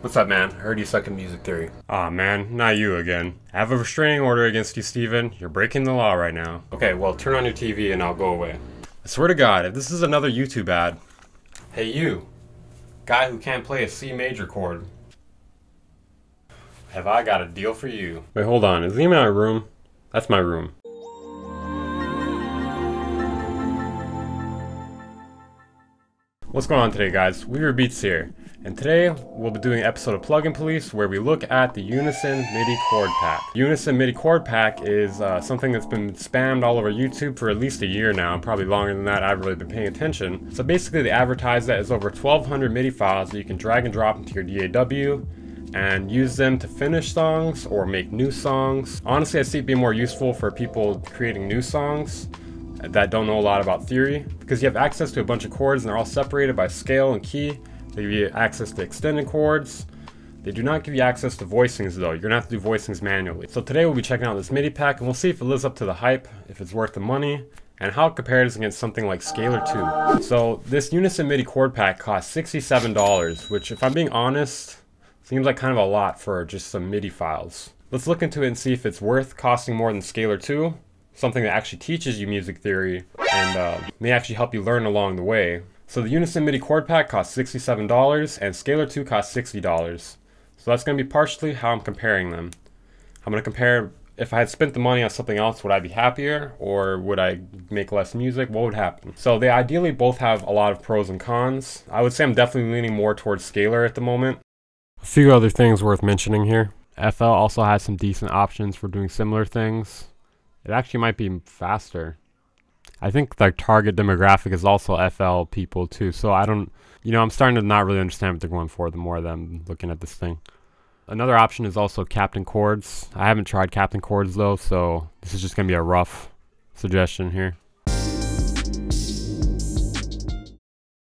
What's up, man? I heard you suck at music theory. Aw, man, not you again. I have a restraining order against you, Steven. You're breaking the law right now. Okay, well, turn on your TV and I'll go away. I swear to God, if this is another YouTube ad. Hey, you. Guy who can't play a C major chord. Have I got a deal for you? Wait, hold on. Is he in my room? That's my room. What's going on today, guys? Weaver Beats here, and today we'll be doing an episode of Plugin Police where we look at the Unison Midi Chord Pack. Unison Midi Chord Pack is something that's been spammed all over YouTube for at least a year now, probably longer than that. I've really been paying attention. So basically they advertise that it's over 1,200 MIDI files that you can drag and drop into your DAW and use them to finish songs or make new songs. Honestly, I see it being more useful for people creating new songs that don't know a lot about theory, because you have access to a bunch of chords and they're all separated by scale and key. They give you access to extended chords. They do not give you access to voicings though. You're gonna have to do voicings manually. So today we'll be checking out this MIDI pack and we'll see if it lives up to the hype, if it's worth the money, and how it compares against something like Scalar 2. So this Unison Midi Chord Pack costs $67, which, if I'm being honest, seems like kind of a lot for just some MIDI files. Let's look into it and see if it's worth costing more than Scalar 2. Something that actually teaches you music theory and may actually help you learn along the way. So the Unison Midi Chord Pack costs $67 and Scalar 2 costs $60. So that's going to be partially how I'm comparing them. I'm going to compare, if I had spent the money on something else, would I be happier or would I make less music? What would happen? So they ideally both have a lot of pros and cons. I would say I'm definitely leaning more towards Scalar at the moment. A few other things worth mentioning here. FL also has some decent options for doing similar things. It actually might be faster. I think the target demographic is also FL people too, so I don't, I'm starting to not really understand what they're going for the more that I'm looking at this thing. Another option is also Captain Chords. I haven't tried Captain Chords though, so this is just going to be a rough suggestion here.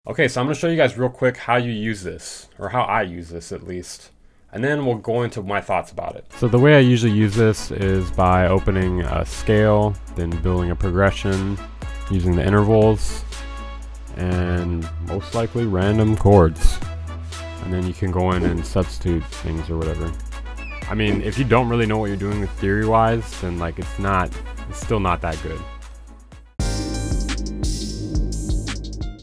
Okay, so I'm going to show you guys real quick how you use this, or how I use this at least. And then we'll go into my thoughts about it. So the way I usually use this is by opening a scale, then building a progression, using the intervals, and most likely random chords. And then you can go in and substitute things or whatever. I mean, if you don't really know what you're doing theory-wise, then like it's still not that good.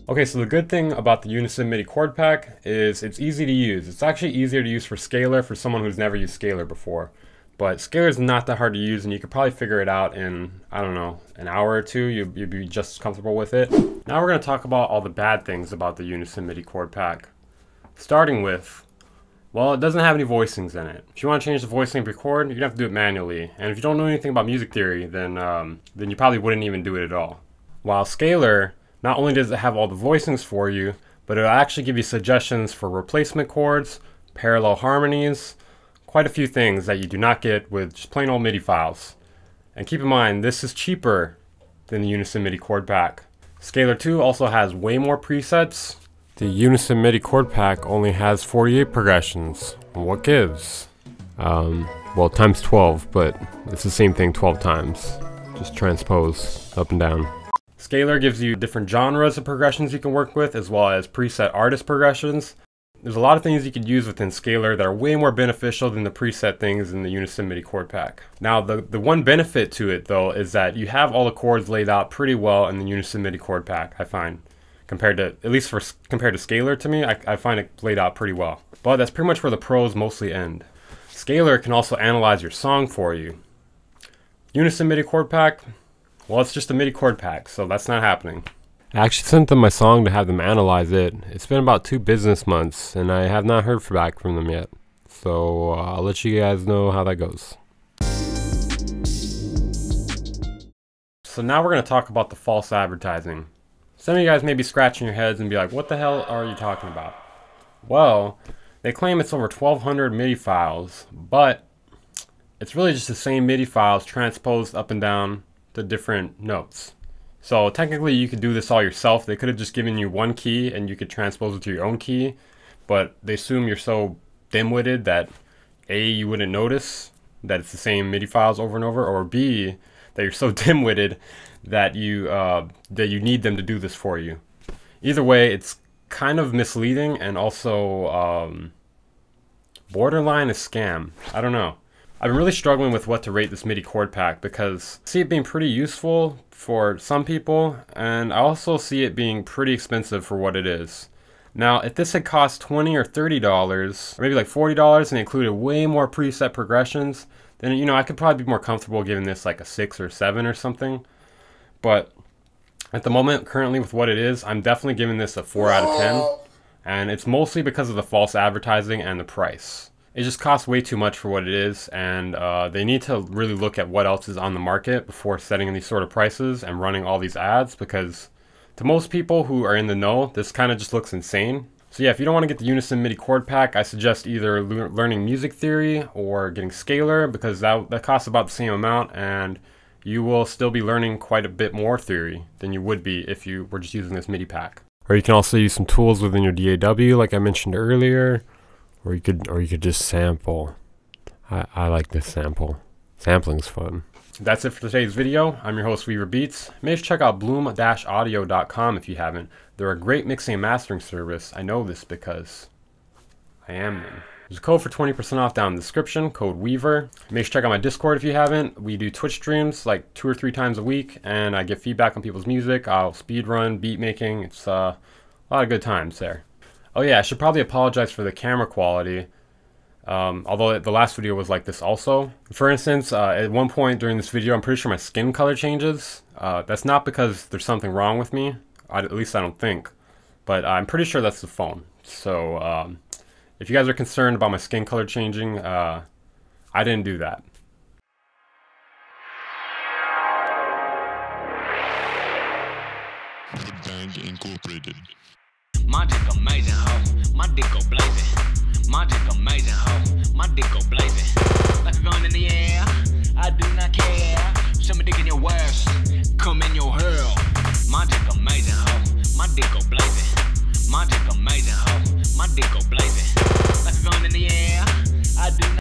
Okay, so the good thing about the Unison Midi Chord Pack is it's easy to use. It's actually easier to use for Scalar for someone who's never used Scalar before. But Scalar is not that hard to use, and you could probably figure it out in, I don't know, an hour or two. You'd be just comfortable with it. Now we're going to talk about all the bad things about the Unison Midi Chord Pack. Starting with, well, it doesn't have any voicings in it. If you want to change the voicing of your chord, you're going to have to do it manually. And if you don't know anything about music theory, then you probably wouldn't even do it at all. While Scalar, not only does it have all the voicings for you, but it'll actually give you suggestions for replacement chords, parallel harmonies, quite a few things that you do not get with just plain old MIDI files. And keep in mind, this is cheaper than the Unison Midi Chord Pack. Scalar 2 also has way more presets. The Unison Midi Chord Pack only has 48 progressions. What gives? Well, times 12, but it's the same thing 12 times. Just transpose up and down. Scalar gives you different genres of progressions you can work with, as well as preset artist progressions. There's a lot of things you could use within Scalar that are way more beneficial than the preset things in the Unison Midi Chord Pack. Now, the one benefit to it, though, is that you have all the chords laid out pretty well in the Unison Midi Chord Pack, I find. Compared to Scalar, to me, I find it laid out pretty well. But that's pretty much where the pros mostly end. Scalar can also analyze your song for you. Unison Midi Chord Pack, well, it's just a MIDI chord pack, so that's not happening. I actually sent them my song to have them analyze it. It's been about 2 business months, and I have not heard back from them yet. So I'll let you guys know how that goes. So now we're going to talk about the false advertising. Some of you guys may be scratching your heads and be like, what the hell are you talking about? Well, they claim it's over 1,200 MIDI files, but it's really just the same MIDI files transposed up and down the different notes. So technically you could do this all yourself. They could have just given you one key and you could transpose it to your own key, but they assume you're so dim-witted that A, you wouldn't notice that it's the same MIDI files over and over, or B, that you're so dim-witted that you need them to do this for you. Either way, it's kind of misleading and also borderline a scam. I don't know. I've been really struggling with what to rate this MIDI chord pack because I see it being pretty useful for some people, and I also see it being pretty expensive for what it is. Now, if this had cost $20 or $30, or maybe like $40, and included way more preset progressions, then, you know, I could probably be more comfortable giving this like a 6 or 7 or something. But at the moment, currently with what it is, I'm definitely giving this a 4 out of 10. And it's mostly because of the false advertising and the price. It just costs way too much for what it is, and they need to really look at what else is on the market before setting these sort of prices and running all these ads, because to most people who are in the know, this kind of just looks insane. So yeah, if you don't want to get the Unison MIDI chord pack, I suggest either learning music theory or getting scalar, because that costs about the same amount, and you will still be learning quite a bit more theory than you would be if you were just using this MIDI pack. Or you can also use some tools within your DAW, like I mentioned earlier, or you could just sample. I like this sample. Sampling's fun. That's it for today's video. I'm your host, Weaver Beats. Make sure to check out bloom-audio.com if you haven't. They're a great mixing and mastering service. I know this because I am them. There's a code for 20% off down in the description, code Weaver. Make sure to check out my Discord if you haven't. We do Twitch streams like 2 or 3 times a week, and I get feedback on people's music. I'll speedrun, beat making. It's a lot of good times there. Oh yeah, I should probably apologize for the camera quality. Although the last video was like this also. For instance, at one point during this video, I'm pretty sure my skin color changes. That's not because there's something wrong with me, at least I don't think, but I'm pretty sure that's the phone. So if you guys are concerned about my skin color changing, I didn't do that. Incorporated. My dick amazing, ho. My dick go blazing. My dick amazing, ho. My dick go blazing. Like a gun in the air, I do not care. Show me dick in your worst, come in your hurl. My dick amazing, ho. My dick go blazing. My dick amazing, ho. My dick go blazing. Like a gun in the air, I do not